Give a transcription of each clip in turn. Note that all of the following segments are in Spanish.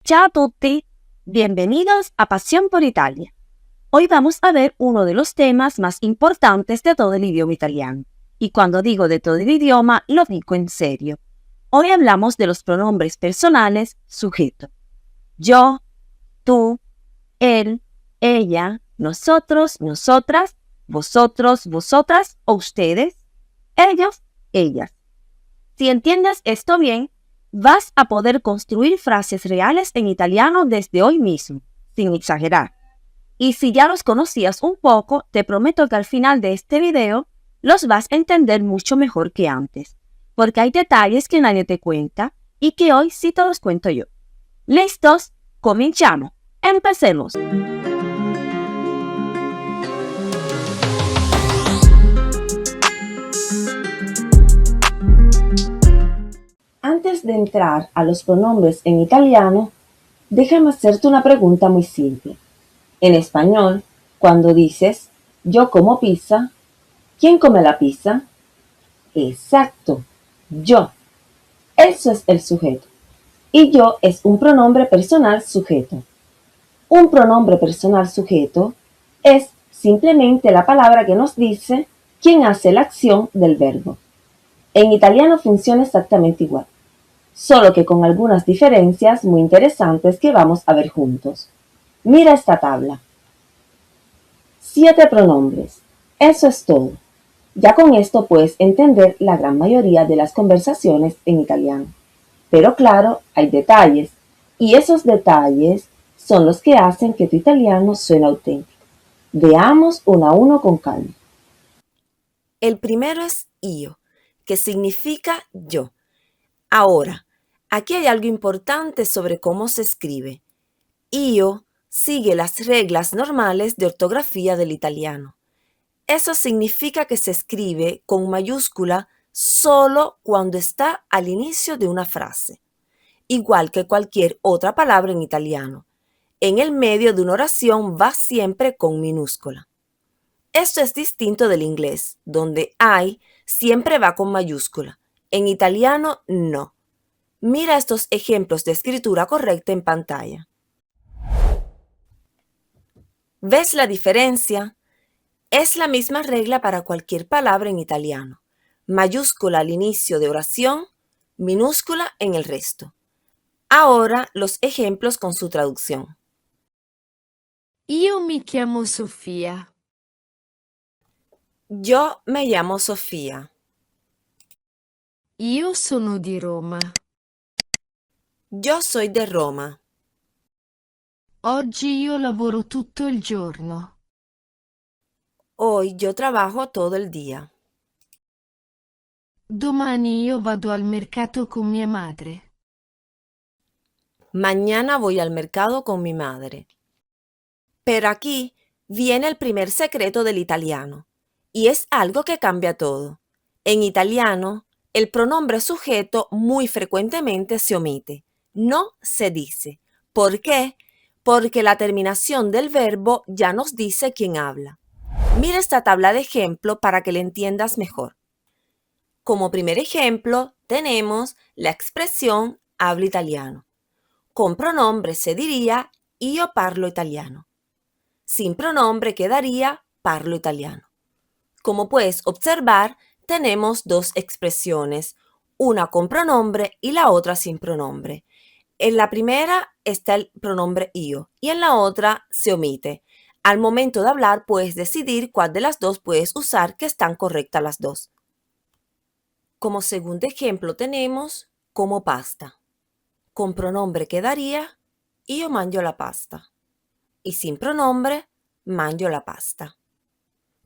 Ciao a tutti, bienvenidos a Pasión por Italia. Hoy vamos a ver uno de los temas más importantes de todo el idioma italiano. Y cuando digo de todo el idioma, lo digo en serio. Hoy hablamos de los pronombres personales sujeto. Yo, tú, él, ella, nosotros, nosotras, vosotros, vosotras o ustedes, ellos, ellas. Si entiendes esto bien, vas a poder construir frases reales en italiano desde hoy mismo, sin exagerar. Y si ya los conocías un poco, te prometo que al final de este video los vas a entender mucho mejor que antes, porque hay detalles que nadie te cuenta y que hoy sí te los cuento yo. ¿Listos? Cominciamo. Empecemos. Antes de entrar a los pronombres en italiano, déjame hacerte una pregunta muy simple. En español, cuando dices yo como pizza, ¿quién come la pizza? Exacto, yo. Eso es el sujeto. Y yo es un pronombre personal sujeto. Un pronombre personal sujeto es simplemente la palabra que nos dice quién hace la acción del verbo. En italiano funciona exactamente igual, solo que con algunas diferencias muy interesantes que vamos a ver juntos. Mira esta tabla. 7 pronombres. Eso es todo. Ya con esto puedes entender la gran mayoría de las conversaciones en italiano. Pero claro, hay detalles, y esos detalles son los que hacen que tu italiano suene auténtico. Veamos uno a uno con calma. El primero es io, que significa yo. Ahora, aquí hay algo importante sobre cómo se escribe. Io sigue las reglas normales de ortografía del italiano. Eso significa que se escribe con mayúscula solo cuando está al inicio de una frase, igual que cualquier otra palabra en italiano. En el medio de una oración va siempre con minúscula. Esto es distinto del inglés, donde I siempre va con mayúscula. En italiano, no. Mira estos ejemplos de escritura correcta en pantalla. ¿Ves la diferencia? Es la misma regla para cualquier palabra en italiano. Mayúscula al inicio de oración, minúscula en el resto. Ahora los ejemplos con su traducción. Io mi chiamo Sofia. Yo me llamo Sofía. Io sono di Roma. Yo soy de Roma. Oggi io lavoro tutto il giorno. Hoy yo trabajo todo el día. Domani io vado al mercato con mia madre. Mañana voy al mercado con mi madre. Pero aquí viene el primer secreto del italiano, y es algo que cambia todo. En italiano, el pronombre sujeto muy frecuentemente se omite, no se dice. ¿Por qué? Porque la terminación del verbo ya nos dice quién habla. Mira esta tabla de ejemplo para que la entiendas mejor. Como primer ejemplo, tenemos la expresión hablo italiano. Con pronombre se diría io parlo italiano. Sin pronombre quedaría parlo italiano. Como puedes observar, tenemos dos expresiones, una con pronombre y la otra sin pronombre. En la primera está el pronombre io y en la otra se omite. Al momento de hablar puedes decidir cuál de las dos puedes usar, que están correctas las dos. Como segundo ejemplo tenemos como pasta. Con pronombre quedaría io mangio la pasta. Y sin pronombre, mangio la pasta.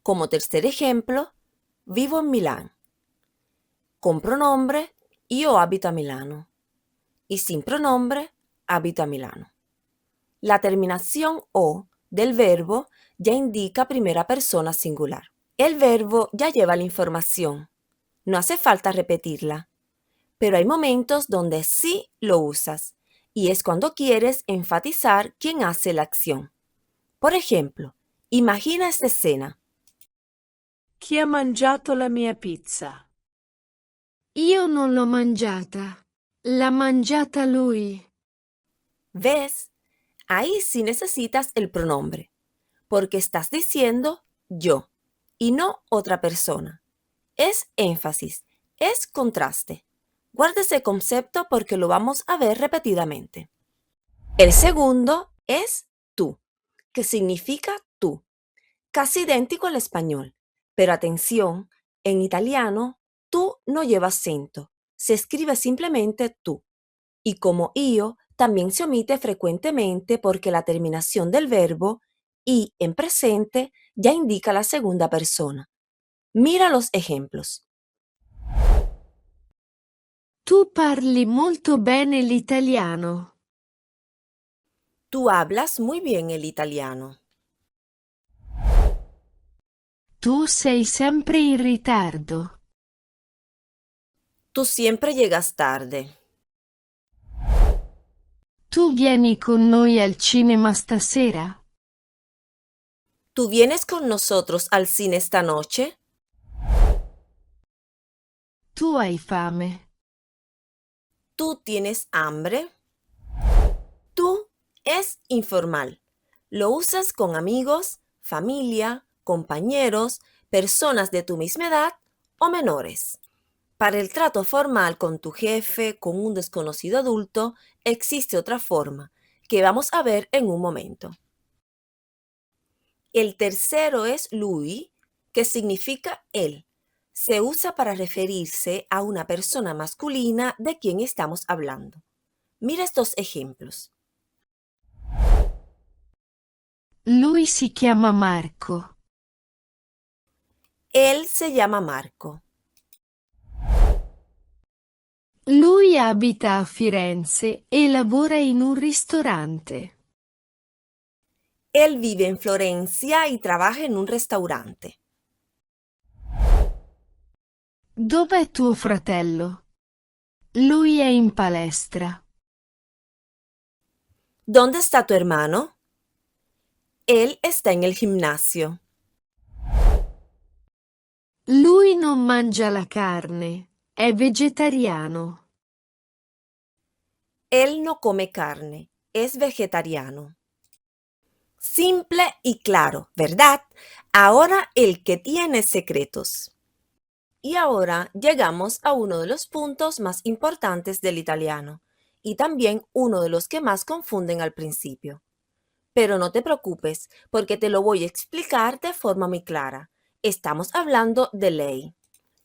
Como tercer ejemplo, vivo en Milán. Con pronombre, io abito a Milano. Y sin pronombre, abito a Milano. La terminación o del verbo ya indica primera persona singular. El verbo ya lleva la información. No hace falta repetirla. Pero hay momentos donde sí lo usas, y es cuando quieres enfatizar quién hace la acción. Por ejemplo, imagina esta escena. Chi ha mangiato la mia pizza? Io non l'ho mangiata. L'ha mangiata lui. ¿Ves? Ahí sí necesitas el pronombre, porque estás diciendo yo y no otra persona. Es énfasis, es contraste. Guarda ese concepto porque lo vamos a ver repetidamente. El segundo es tú, que significa tú, casi idéntico al español. Pero atención, en italiano, tú no lleva acento, se escribe simplemente tú. Y como io, también se omite frecuentemente porque la terminación del verbo y en presente ya indica la segunda persona. Mira los ejemplos. Tu parli molto bene l'italiano. Tú hablas muy bien el italiano. Tu sei sempre in ritardo. Tú siempre llegas tarde. Tu vieni con noi al cinema stasera? ¿Tú vienes con nosotros al cine esta noche? Tu hai fame. ¿Tú tienes hambre? Tú es informal. Lo usas con amigos, familia, compañeros, personas de tu misma edad o menores. Para el trato formal con tu jefe, con un desconocido adulto, existe otra forma, que vamos a ver en un momento. El tercero es lui, que significa él. Se usa para referirse a una persona masculina de quien estamos hablando. Mira estos ejemplos. Lui si chiama Marco. Él se llama Marco. Lui abita a Firenze e lavora in un ristorante. Él vive en Florencia y trabaja en un restaurante. Dov'è tuo fratello? Lui è in palestra. ¿Dónde está tu hermano? Él está en el gimnasio. Lui non mangia la carne, è vegetariano. Él no come carne, es vegetariano. Simple y claro, ¿verdad? Ahora el que tiene secretos. Y ahora llegamos a uno de los puntos más importantes del italiano y también uno de los que más confunden al principio. Pero no te preocupes porque te lo voy a explicar de forma muy clara. Estamos hablando de ley.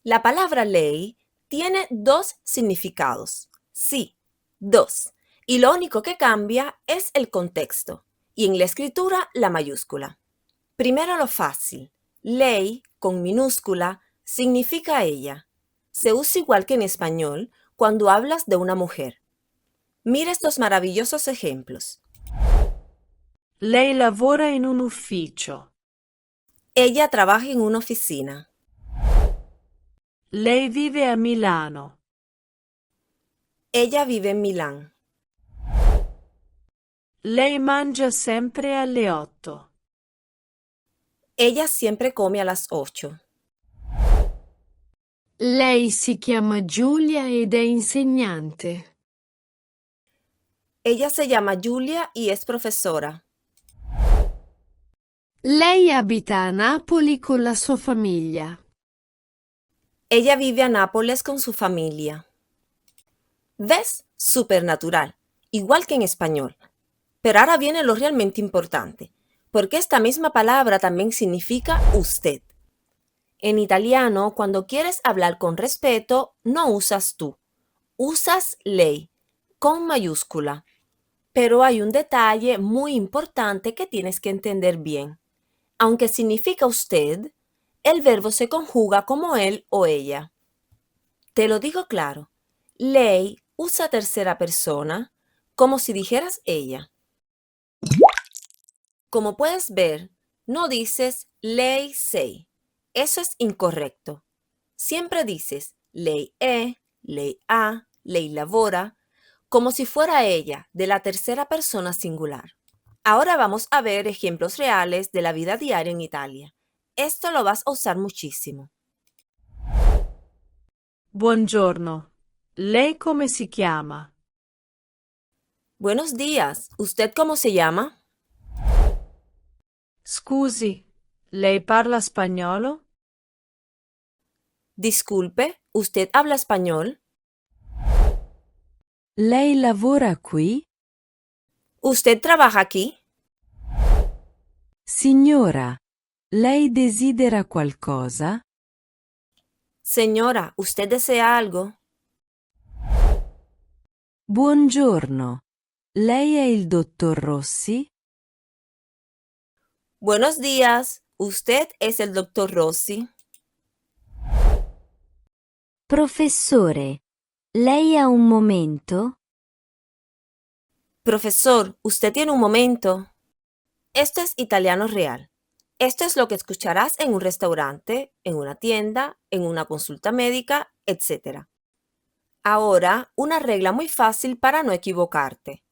La palabra ley tiene dos significados. Sí, dos. Y lo único que cambia es el contexto y en la escritura la mayúscula. Primero lo fácil. Ley con minúscula significa ella. Se usa igual que en español cuando hablas de una mujer. Mira estos maravillosos ejemplos. Lei lavora in un ufficio. Ella trabaja en una oficina. Lei vive a Milano. Ella vive en Milán. Lei mangia sempre alle 8. Ella siempre come a las 8. Lei si chiama Giulia ed è insegnante. Ella se llama Giulia y es profesora. Lei abita a Napoli con la sua famiglia. Ella vive a Nápoles con su familia. ¿Ves? Supernatural, igual que en español. Pero ahora viene lo realmente importante, porque esta misma palabra también significa usted. En italiano, cuando quieres hablar con respeto, no usas tú, usas lei, con mayúscula. Pero hay un detalle muy importante que tienes que entender bien. Aunque significa usted, el verbo se conjuga como él o ella. Te lo digo claro, lei usa tercera persona como si dijeras ella. Como puedes ver, no dices lei sei. Eso es incorrecto. Siempre dices lei è, lei ha, lei lavora, como si fuera ella, de la tercera persona singular. Ahora vamos a ver ejemplos reales de la vida diaria en Italia. Esto lo vas a usar muchísimo. Buongiorno. Lei come si chiama? Buenos días. ¿Usted cómo se llama? Scusi, lei parla spagnolo? Disculpe, ¿usted habla español? Lei lavora qui? ¿Usted trabaja aquí? Signora, lei desidera qualcosa? Señora, ¿usted desea algo? Buongiorno, lei è il dottor Rossi? Buenos días. ¿Usted es el doctor Rossi? Professore, lei ha un momento? Profesor, ¿usted tiene un momento? Esto es italiano real. Esto es lo que escucharás en un restaurante, en una tienda, en una consulta médica, etc. Ahora, una regla muy fácil para no equivocarte.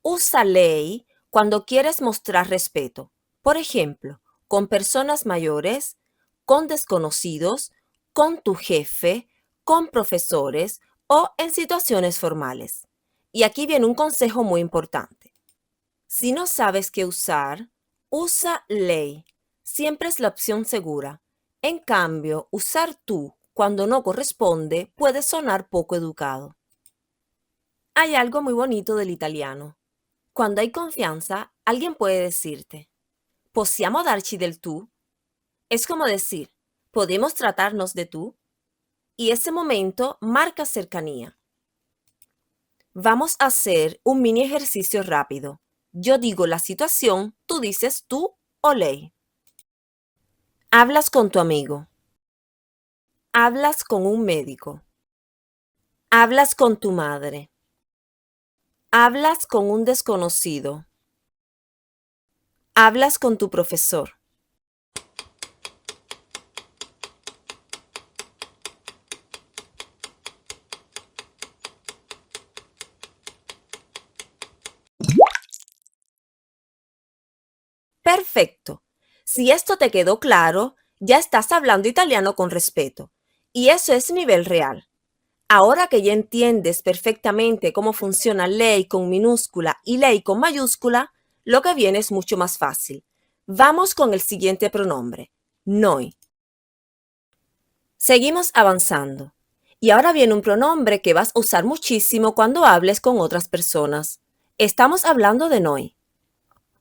Usa lei cuando quieres mostrar respeto. Por ejemplo, con personas mayores, con desconocidos, con tu jefe, con profesores o en situaciones formales. Y aquí viene un consejo muy importante. Si no sabes qué usar, usa lei. Siempre es la opción segura. En cambio, usar tú cuando no corresponde puede sonar poco educado. Hay algo muy bonito del italiano. Cuando hay confianza, alguien puede decirte, ¿possiamo darci del tú? Es como decir, ¿podemos tratarnos de tú? Y ese momento marca cercanía. Vamos a hacer un mini ejercicio rápido. Yo digo la situación, tú dices tú o lei. Hablas con tu amigo. Hablas con un médico. Hablas con tu madre. Hablas con un desconocido. Hablas con tu profesor. Perfecto. Si esto te quedó claro, ya estás hablando italiano con respeto. Y eso es nivel real. Ahora que ya entiendes perfectamente cómo funciona lei con minúscula y lei con mayúscula, lo que viene es mucho más fácil. Vamos con el siguiente pronombre, noi. Seguimos avanzando. Y ahora viene un pronombre que vas a usar muchísimo cuando hables con otras personas. Estamos hablando de noi.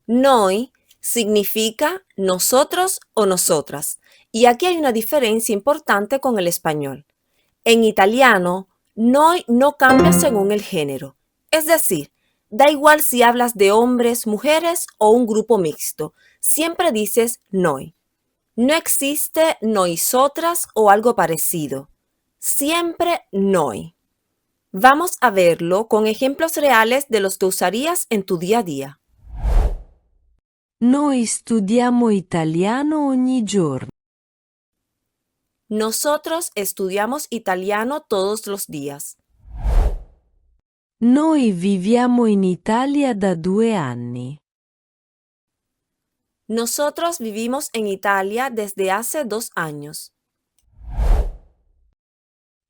Noi significa nosotros o nosotras. Y aquí hay una diferencia importante con el español. En italiano, noi no cambia según el género. Es decir, da igual si hablas de hombres, mujeres o un grupo mixto. Siempre dices noi. No existe noisotras o algo parecido. Siempre noi. Vamos a verlo con ejemplos reales de los que usarías en tu día a día. Noi studiamo italiano ogni giorno. Nosotros estudiamos italiano todos los días. Noi viviamo in Italia da 2 anni. Nosotros vivimos en Italia desde hace 2 años.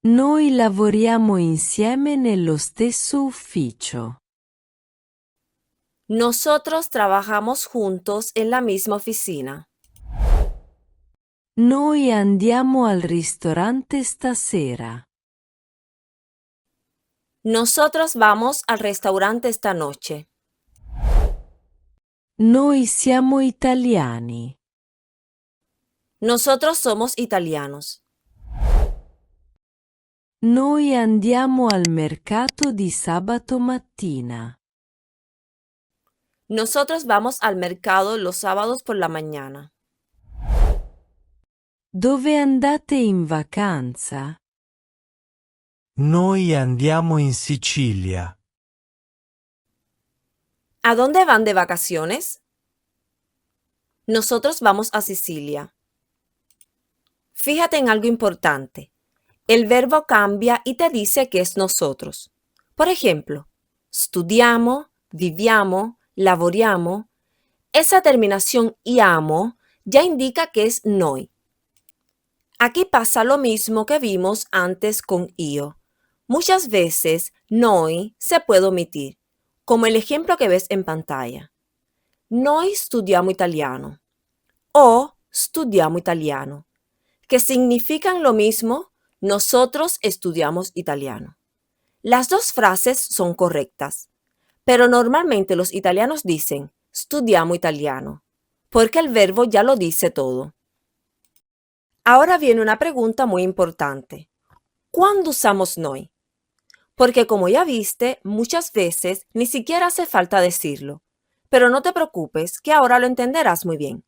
Noi lavoriamo insieme nello stesso ufficio. Nosotros trabajamos juntos en la misma oficina. Noi andiamo al ristorante stasera. Nosotros vamos al restaurante esta noche. Noi siamo italiani. Nosotros somos italianos. Noi andiamo al mercato di sabato mattina. Nosotros vamos al mercado los sábados por la mañana. Dove andate in vacanza? Noi andiamo in Sicilia. ¿A dónde van de vacaciones? Nosotros vamos a Sicilia. Fíjate en algo importante. El verbo cambia y te dice que es nosotros. Por ejemplo, studiamo, viviamo, lavoriamo. Esa terminación iamo ya indica que es noi. Aquí pasa lo mismo que vimos antes con io. Muchas veces noi se puede omitir. como el ejemplo que ves en pantalla. Noi studiamo italiano o studiamo italiano, que significan lo mismo, nosotros estudiamos italiano. Las dos frases son correctas, pero normalmente los italianos dicen studiamo italiano, porque el verbo ya lo dice todo. Ahora viene una pregunta muy importante. ¿Cuándo usamos noi? Porque como ya viste, muchas veces ni siquiera hace falta decirlo. Pero no te preocupes, que ahora lo entenderás muy bien.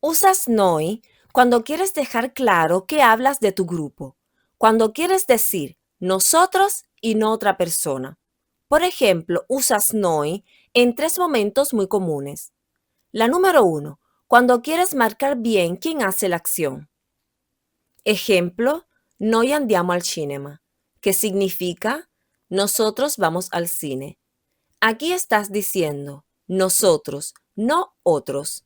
Usas noi cuando quieres dejar claro que hablas de tu grupo, cuando quieres decir nosotros y no otra persona. Por ejemplo, usas noi en 3 momentos muy comunes. La número 1, cuando quieres marcar bien quién hace la acción. Ejemplo, noi andiamo al cinema, que significa nosotros vamos al cine. Aquí estás diciendo nosotros, no otros.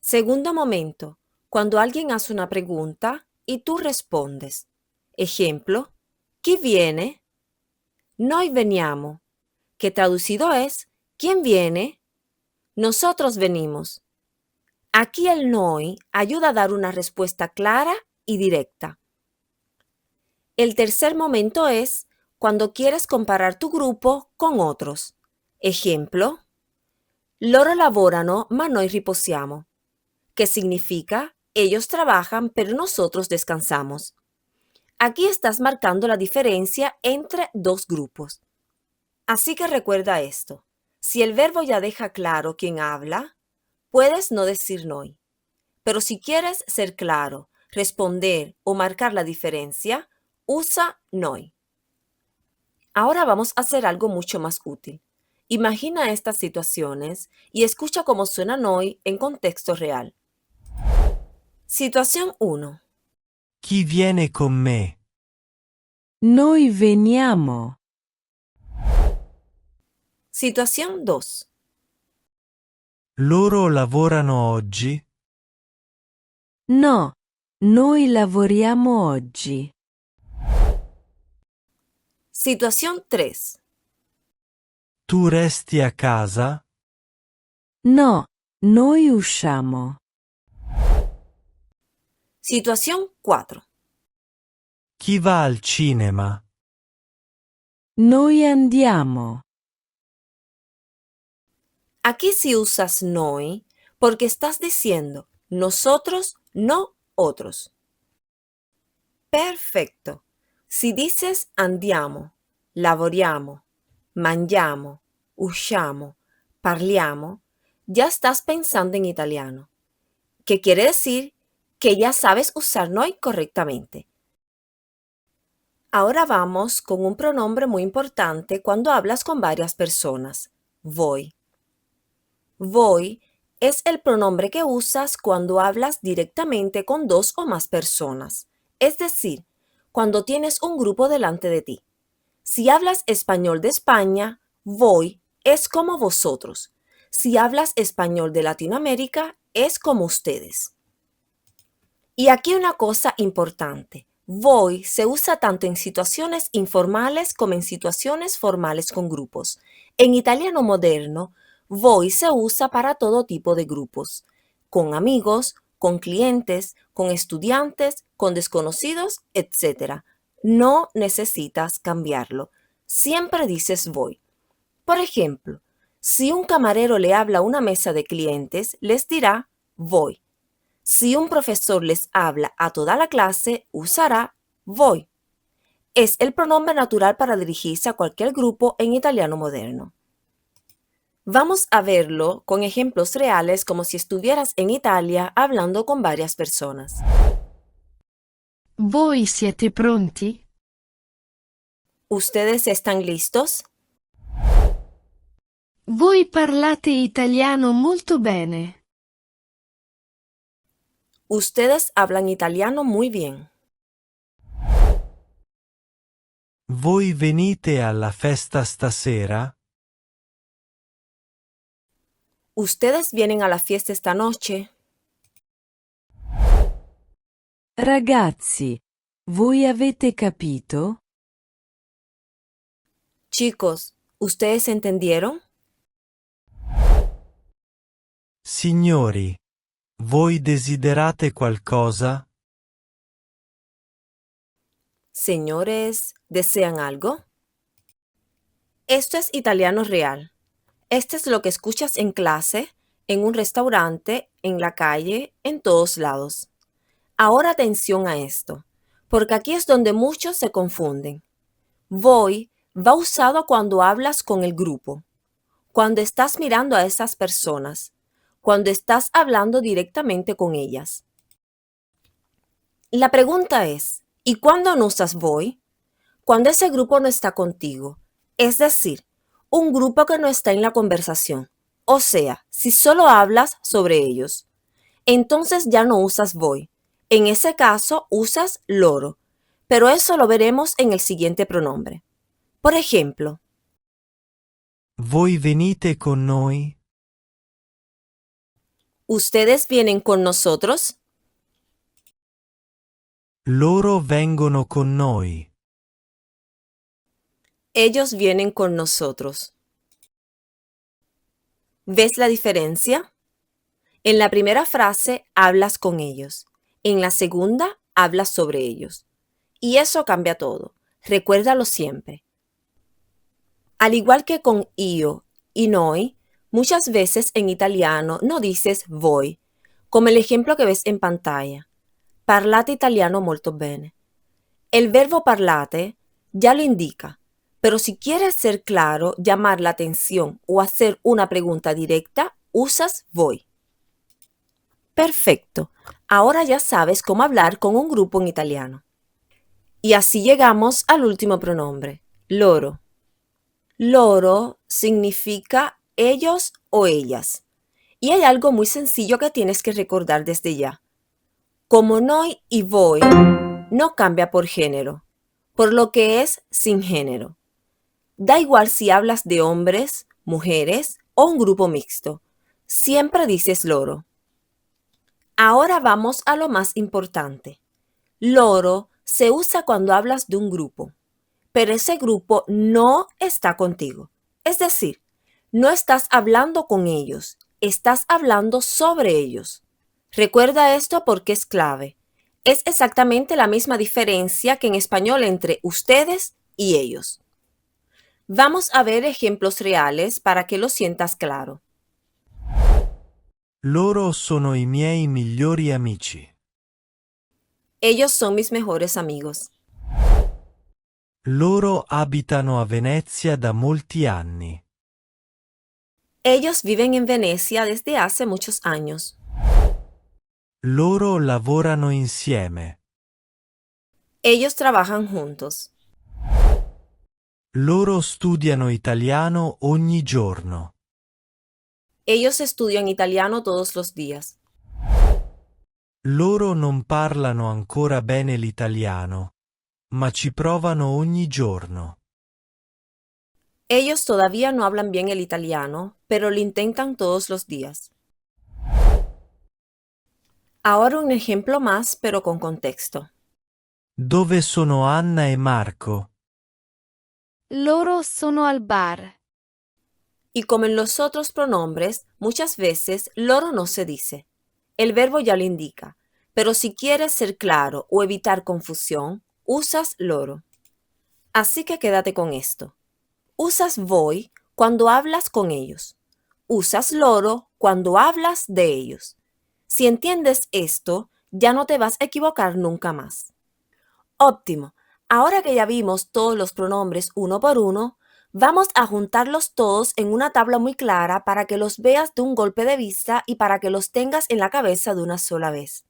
Segundo momento, cuando alguien hace una pregunta y tú respondes. Ejemplo, chi viene? Noi veniamo, que traducido es ¿quién viene? Nosotros venimos. Aquí el noi ayuda a dar una respuesta clara y directa. El tercer momento es cuando quieres comparar tu grupo con otros. Ejemplo, loro lavorano ma noi riposiamo, que significa ellos trabajan pero nosotros descansamos. Aquí estás marcando la diferencia entre dos grupos. Así que recuerda esto. Si el verbo ya deja claro quién habla, puedes no decir noi. Pero si quieres ser claro, responder o marcar la diferencia, usa noi. Ahora vamos a hacer algo mucho más útil. Imagina estas situaciones y escucha cómo suena noi en contexto real. Situación 1. Chi viene con me? Noi veniamo. Situación 2. Loro lavorano oggi? No, noi lavoriamo oggi. Situación 3. Tu resti a casa? No, noi usciamo. Situación 4. Chi va al cinema? Noi andiamo. Aquí sí usas noi porque estás diciendo nosotros, no otros. Perfecto. Si dices andiamo, lavoriamo, mangiamo, usciamo, parliamo, ya estás pensando en italiano, que quiere decir que ya sabes usar noi correctamente. Ahora vamos con un pronombre muy importante cuando hablas con varias personas, voi. Voi es el pronombre que usas cuando hablas directamente con 2 o más personas, es decir, cuando tienes un grupo delante de ti. Si hablas español de España, voi es como vosotros. Si hablas español de Latinoamérica, es como ustedes. Y aquí una cosa importante. Voi se usa tanto en situaciones informales como en situaciones formales con grupos. En italiano moderno, voi se usa para todo tipo de grupos, con amigos, con clientes, con estudiantes, con desconocidos, etc. No necesitas cambiarlo. Siempre dices voi. Por ejemplo, si un camarero le habla a una mesa de clientes, les dirá voi. Si un profesor les habla a toda la clase, usará voi. Es el pronombre natural para dirigirse a cualquier grupo en italiano moderno. Vamos a verlo con ejemplos reales como si estuvieras en Italia hablando con varias personas. Voi siete pronti? ¿Ustedes están listos? Voi parlate italiano molto bene. Ustedes hablan italiano muy bien. Voi venite alla festa stasera? ¿Ustedes vienen a la fiesta esta noche? Ragazzi, voi avete capito? Chicos, ¿Ustedes entendieron? Signori, voi desiderate qualcosa? Señores, ¿desean algo? Esto es italiano real. Esto es lo que escuchas en clase, en un restaurante, en la calle, en todos lados. Ahora atención a esto, porque aquí es donde muchos se confunden. Voi va usado cuando hablas con el grupo, cuando estás mirando a esas personas, cuando estás hablando directamente con ellas. La pregunta es, ¿y cuándo no usas voi? Cuando ese grupo no está contigo, es decir, un grupo que no está en la conversación, o sea, si solo hablas sobre ellos, entonces ya no usas voi. En ese caso usas loro, pero eso lo veremos en el siguiente pronombre. Por ejemplo, Voi venite con noi? ¿ustedes vienen con nosotros? Loro vengono con noi. Ellos vienen con nosotros. ¿Ves la diferencia? En la primera frase hablas con ellos. En la segunda hablas sobre ellos. Y eso cambia todo. Recuérdalo siempre. Al igual que con io y noi, muchas veces en italiano no dices voi, como el ejemplo que ves en pantalla. Parlate italiano molto bene. El verbo parlate ya lo indica, pero si quieres ser claro, llamar la atención o hacer una pregunta directa, usas voi. Perfecto. Ahora ya sabes cómo hablar con un grupo en italiano. Y así llegamos al último pronombre, loro. Loro significa ellos o ellas. Y hay algo muy sencillo que tienes que recordar desde ya. Como noi y voi no cambia por género, por lo que es sin género. Da igual si hablas de hombres, mujeres o un grupo mixto. Siempre dices loro. Ahora vamos a lo más importante. Loro se usa cuando hablas de un grupo, pero ese grupo no está contigo. Es decir, no estás hablando con ellos, estás hablando sobre ellos. Recuerda esto porque es clave. Es exactamente la misma diferencia que en español entre ustedes y ellos. Vamos a ver ejemplos reales para que lo sientas claro. Loro sono i miei migliori amici. Ellos son mis mejores amigos. Loro abitano a Venezia da molti anni. Ellos viven en Venecia desde hace muchos años. Loro lavorano insieme. Ellos trabajan juntos. Loro studiano italiano ogni giorno. Ellos estudian italiano todos los días. Loro non parlano ancora bene l'italiano, ma ci provano ogni giorno. Ellos todavía no hablan bien el italiano, pero lo intentan todos los días. Ahora un ejemplo más, pero con contexto. Dove sono Anna e Marco? Loro sono al bar. Y como en los otros pronombres, muchas veces loro no se dice. El verbo ya lo indica, pero si quieres ser claro o evitar confusión, usas loro. Así que quédate con esto. Usas voi cuando hablas con ellos. Usas loro cuando hablas de ellos. Si entiendes esto, ya no te vas a equivocar nunca más. Óptimo. Ahora que ya vimos todos los pronombres uno por uno, vamos a juntarlos todos en una tabla muy clara para que los veas de un golpe de vista y para que los tengas en la cabeza de una sola vez.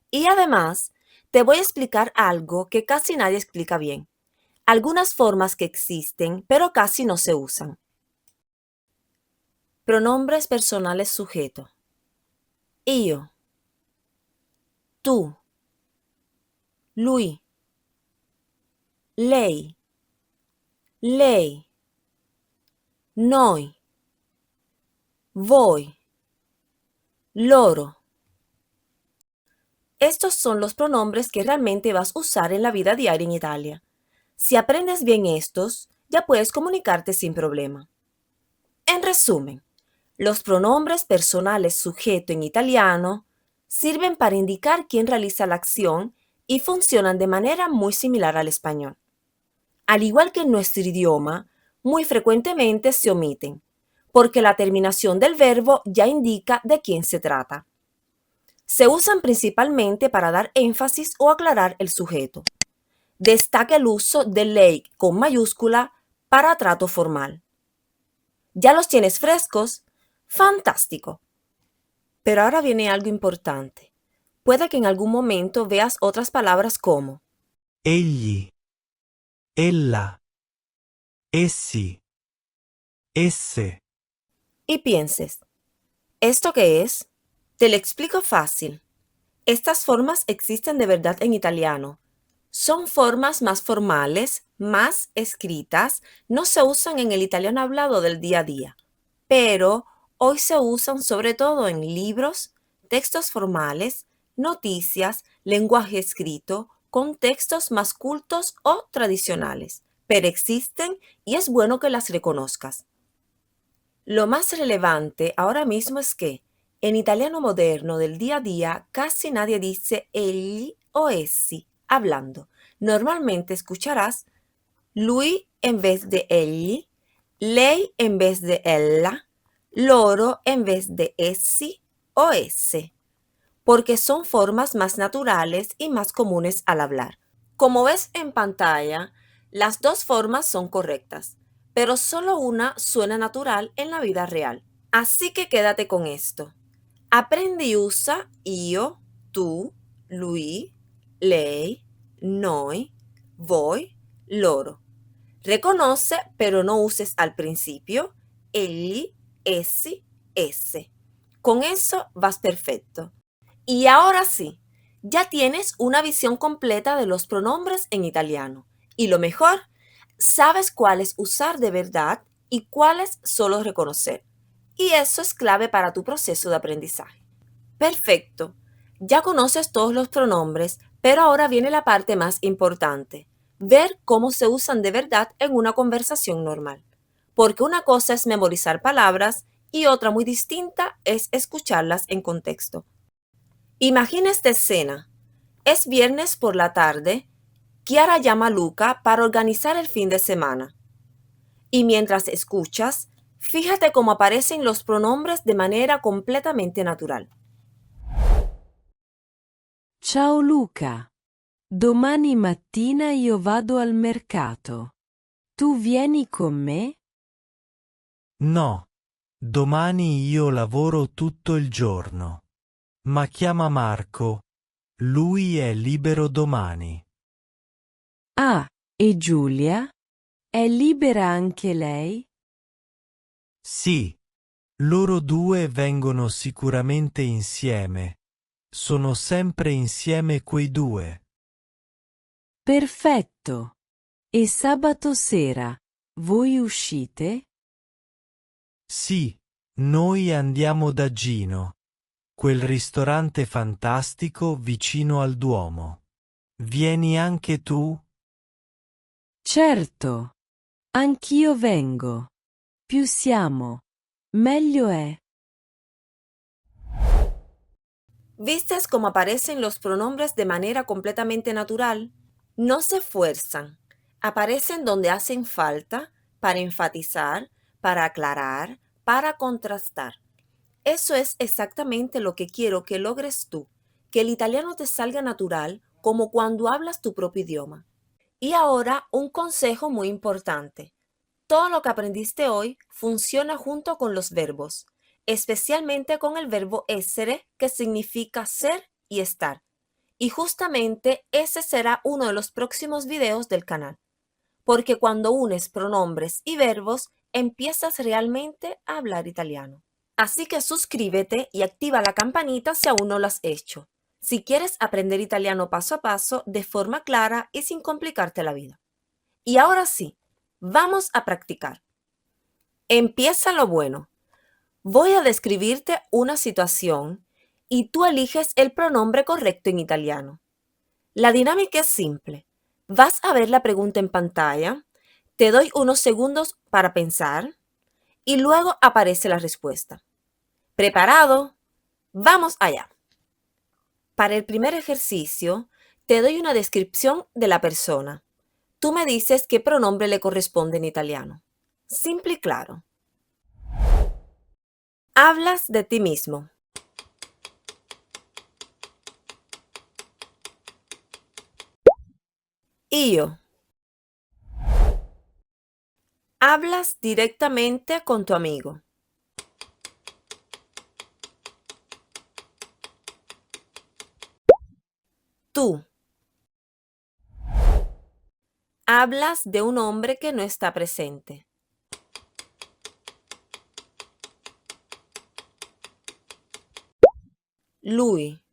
Y además, te voy a explicar algo que casi nadie explica bien. Algunas formas que existen, pero casi no se usan. Pronombres personales sujeto. Io. Tu. Lui. Lei. Lei. Noi. Voi. Loro. Estos son los pronombres que realmente vas a usar en la vida diaria en Italia. Si aprendes bien estos, ya puedes comunicarte sin problema. En resumen, los pronombres personales sujeto en italiano sirven para indicar quién realiza la acción y funcionan de manera muy similar al español. Al igual que en nuestro idioma, muy frecuentemente se omiten, porque la terminación del verbo ya indica de quién se trata. Se usan principalmente para dar énfasis o aclarar el sujeto. Destaca el uso de lei con mayúscula para trato formal. ¿Ya los tienes frescos? ¡Fantástico! Pero ahora viene algo importante. Puede que en algún momento veas otras palabras como egli, ella, essi, esse. y pienses, ¿esto qué es? Te lo explico fácil. Estas formas existen de verdad en italiano. Son formas más formales, más escritas, no se usan en el italiano hablado del día a día, pero hoy se usan sobre todo en libros, textos formales, noticias, lenguaje escrito, contextos más cultos o tradicionales, pero existen y es bueno que las reconozcas. Lo más relevante ahora mismo es que en italiano moderno del día a día casi nadie dice egli o essi hablando. Normalmente escucharás lui en vez de egli, lei en vez de ella, loro en vez de essi o esse, porque son formas más naturales y más comunes al hablar. Como ves en pantalla, las dos formas son correctas, pero solo una suena natural en la vida real. Así que quédate con esto. Aprende y usa io, tu, lui, lei, noi, voi, loro. Reconoce, pero no uses al principio, egli, essi, esse. Con eso vas perfecto. Y ahora sí, ya tienes una visión completa de los pronombres en italiano. Y lo mejor, sabes cuáles usar de verdad y cuáles solo reconocer. Y eso es clave para tu proceso de aprendizaje. Perfecto. Ya conoces todos los pronombres, pero ahora viene la parte más importante. Ver cómo se usan de verdad en una conversación normal. Porque una cosa es memorizar palabras y otra muy distinta es escucharlas en contexto. Imagina esta escena. Es viernes por la tarde. Chiara llama a Luca para organizar el fin de semana. Y mientras escuchas, fíjate cómo aparecen los pronombres de manera completamente natural. Ciao Luca. Domani mattina io vado al mercato. Tu vieni con me? No, domani io lavoro tutto il giorno. Ma chiama Marco, lui è libero domani. Ah, e Giulia? È libera anche lei? Sì, loro due vengono sicuramente insieme. Sono sempre insieme quei due. Perfetto. E sabato sera, voi uscite? Sì, noi andiamo da Gino, quel ristorante fantastico vicino al Duomo. Vieni anche tu? Certo. Anch'io vengo. Più siamo, meglio è. ¿Vistes cómo aparecen los pronombres de manera completamente natural? No se fuerzan. Aparecen donde hacen falta para enfatizar, para aclarar, para contrastar. Eso es exactamente lo que quiero que logres tú, que el italiano te salga natural como cuando hablas tu propio idioma. Y ahora un consejo muy importante. Todo lo que aprendiste hoy funciona junto con los verbos, especialmente con el verbo essere, que significa ser y estar. Y justamente ese será uno de los próximos videos del canal, porque cuando unes pronombres y verbos, empiezas realmente a hablar italiano. Así que suscríbete y activa la campanita si aún no lo has hecho, si quieres aprender italiano paso a paso de forma clara y sin complicarte la vida. Y ahora sí, vamos a practicar. Empieza lo bueno. Voy a describirte una situación y tú eliges el pronombre correcto en italiano. La dinámica es simple. Vas a ver la pregunta en pantalla, Te doy unos segundos para pensar y luego aparece la respuesta. ¿Preparado? Vamos allá. Para el primer ejercicio, te doy una descripción de la persona. Tú me dices qué pronombre le corresponde en italiano. Simple y claro. Hablas de ti mismo. Io. Hablas directamente con tu amigo. Tú. Hablas de un hombre que no está presente. Lui.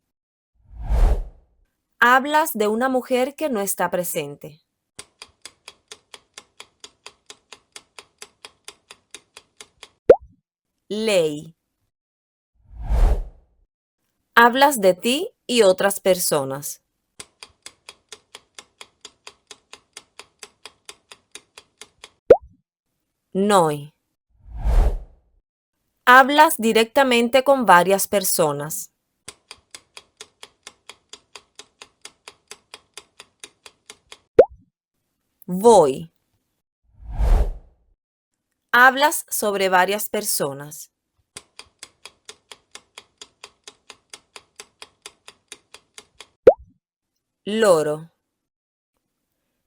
Hablas de una mujer que no está presente. Lei. Hablas de ti y otras personas. Noi. Hablas directamente con varias personas. Voi. Hablas sobre varias personas. Loro.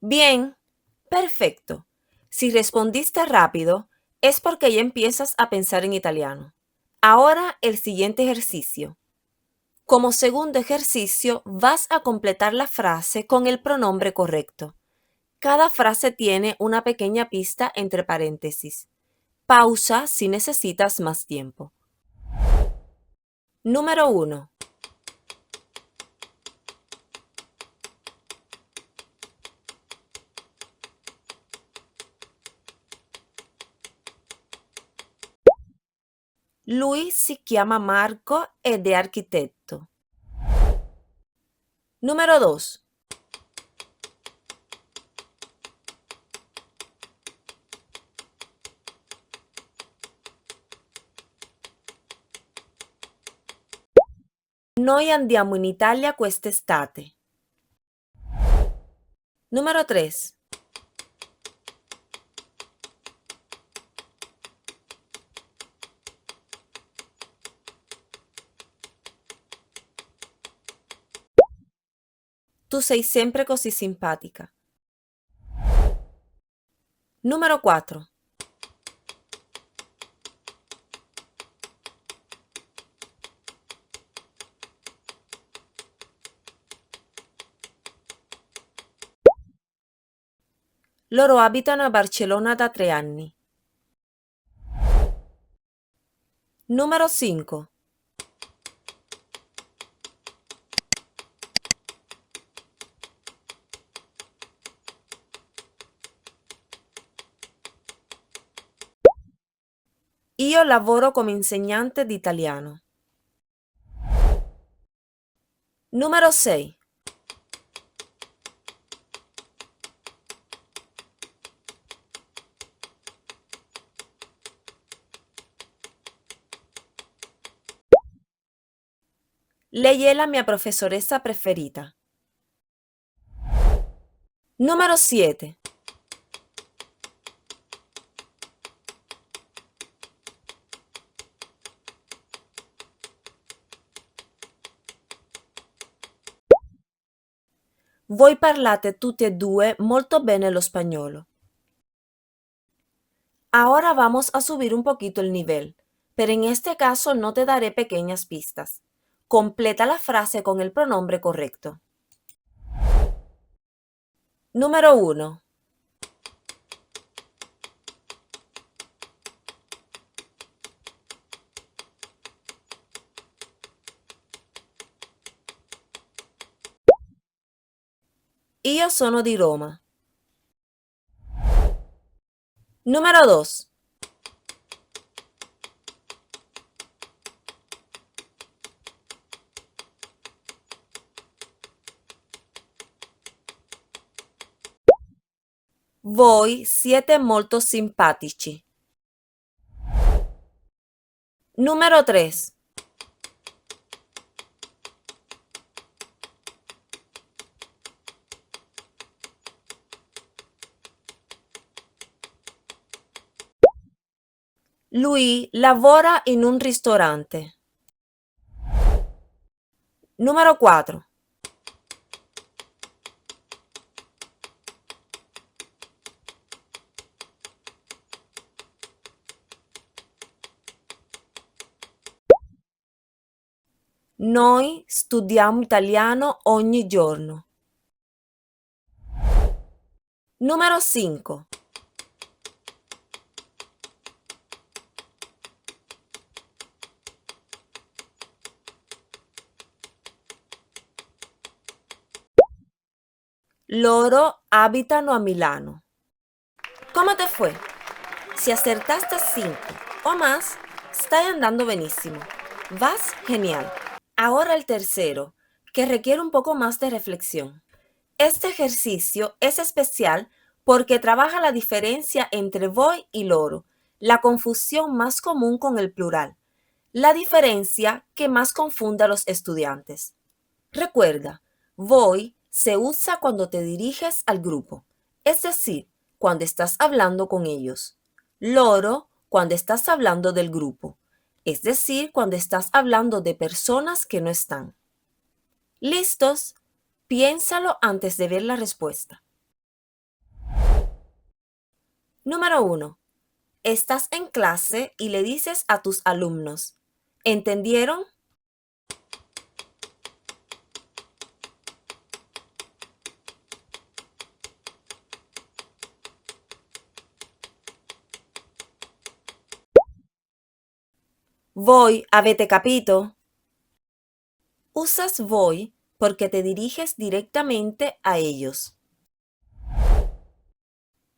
Bien, perfecto. Si respondiste rápido, es porque ya empiezas a pensar en italiano. Ahora el siguiente ejercicio. Como segundo ejercicio, vas a completar la frase con el pronombre correcto. Cada frase tiene una pequeña pista entre paréntesis. Pausa si necesitas más tiempo. Número 1. Lui si chiama Marco ed è architetto. Numero 2. Noi andiamo in Italia quest'estate. Numero 3. Tu sei sempre così simpatica. Numero 4. Loro abitano a Barcellona da 3 anni. Numero 5. Io lavoro come insegnante di italiano. Numero 6. Lei è la mia professoressa preferita. Numero 7. Voi parlate tutti e due molto bene lo spagnolo. Ahora vamos a subir un poquito el nivel, pero en este caso no te daré pequeñas pistas. Completa la frase con el pronombre correcto. Número 1. Io sono di Roma. Número 2. Voi siete molto simpatici. Numero 3. Lui lavora in un ristorante. Numero 4. Noi studiamo italiano ogni giorno. Numero 5. Loro abitano a Milano. ¿Cómo te fue? Si acertaste 5 o más, estás andando buenísimo. Vas genial. Ahora el tercero, que requiere un poco más de reflexión. Este ejercicio es especial porque trabaja la diferencia entre voi y loro, la confusión más común con el plural, la diferencia que más confunde a los estudiantes. Recuerda, voi se usa cuando te diriges al grupo, es decir, cuando estás hablando con ellos. Loro cuando estás hablando del grupo, es decir, cuando estás hablando de personas que no están. ¿Listos? Piénsalo antes de ver la respuesta. Número 1. Estás en clase y le dices a tus alumnos, ¿entendieron? Voi avete capito? Usas voi porque te diriges directamente a ellos.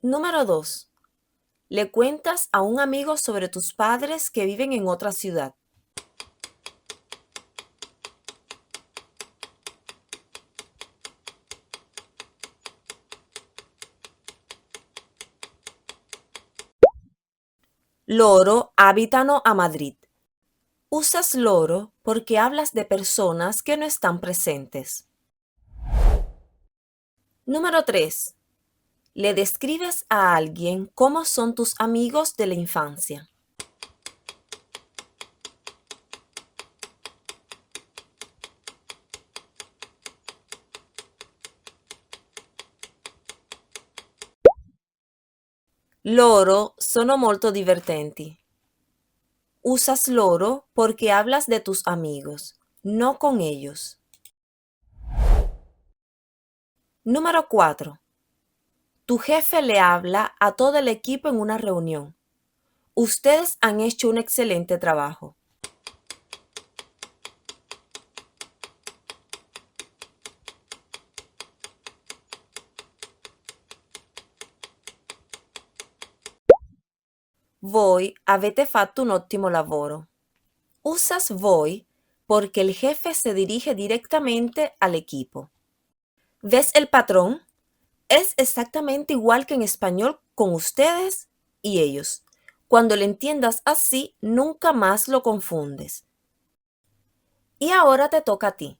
Número 2. Le cuentas a un amigo sobre tus padres que viven en otra ciudad. Loro abitano a Madrid. Usas loro porque hablas de personas que no están presentes. Número 3. Le describes a alguien cómo son tus amigos de la infancia. Loro sono molto divertenti. Usas loro porque hablas de tus amigos, no con ellos. Número 4. Tu jefe le habla a todo el equipo en una reunión. Ustedes han hecho un excelente trabajo. Voi avete fatto un ottimo lavoro. Usas voi porque el jefe se dirige directamente al equipo. ¿Ves el patrón? Es exactamente igual que en español con ustedes y ellos. Cuando lo entiendas así, nunca más lo confundes. Y ahora te toca a ti.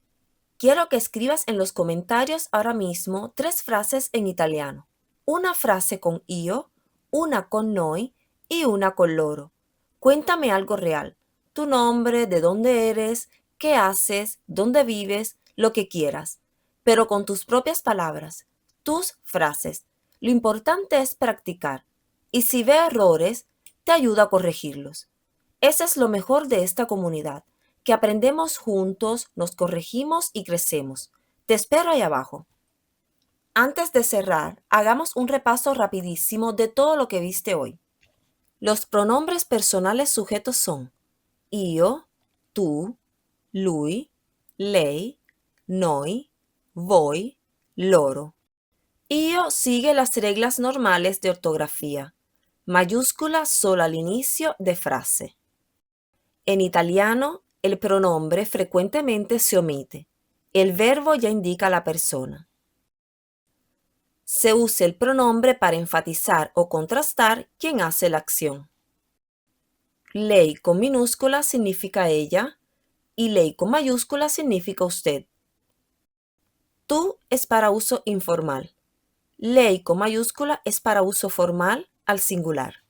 Quiero que escribas en los comentarios ahora mismo 3 frases en italiano. Una frase con io, una con noi y una con loro. Cuéntame algo real. Tu nombre, de dónde eres, qué haces, dónde vives, lo que quieras. Pero con tus propias palabras, tus frases. Lo importante es practicar. Y si ve errores, te ayuda a corregirlos. Eso es lo mejor de esta comunidad, que aprendemos juntos, nos corregimos y crecemos. Te espero ahí abajo. Antes de cerrar, hagamos un repaso rapidísimo de todo lo que viste hoy. Los pronombres personales sujetos son io, tu, lui, lei, noi, voi, loro. Io sigue las reglas normales de ortografía. Mayúscula solo al inicio de frase. En italiano, el pronombre frecuentemente se omite. El verbo ya indica la persona. Se usa el pronombre para enfatizar o contrastar quién hace la acción. Lei con minúscula significa ella y lei con mayúscula significa usted. Tú es para uso informal. Lei con mayúscula es para uso formal al singular.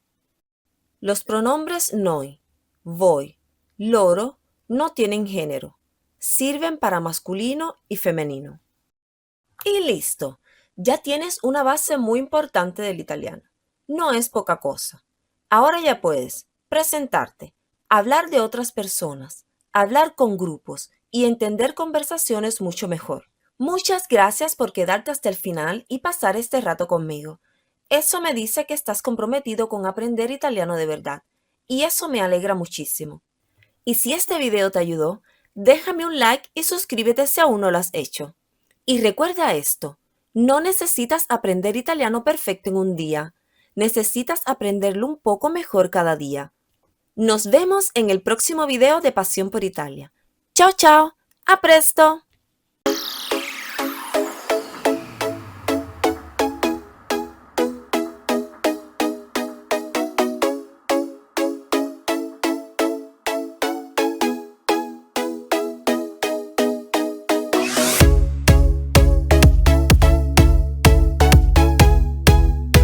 Los pronombres noi, voi, loro no tienen género. Sirven para masculino y femenino. Y listo. Ya tienes una base muy importante del italiano. No es poca cosa. Ahora ya puedes presentarte, hablar de otras personas, hablar con grupos y entender conversaciones mucho mejor. Muchas gracias por quedarte hasta el final y pasar este rato conmigo. Eso me dice que estás comprometido con aprender italiano de verdad, y eso me alegra muchísimo. Y si este video te ayudó, déjame un like y suscríbete si aún no lo has hecho. Y recuerda esto, no necesitas aprender italiano perfecto en un día, necesitas aprenderlo un poco mejor cada día. Nos vemos en el próximo video de Pasión por Italia. Chao, chao, a presto.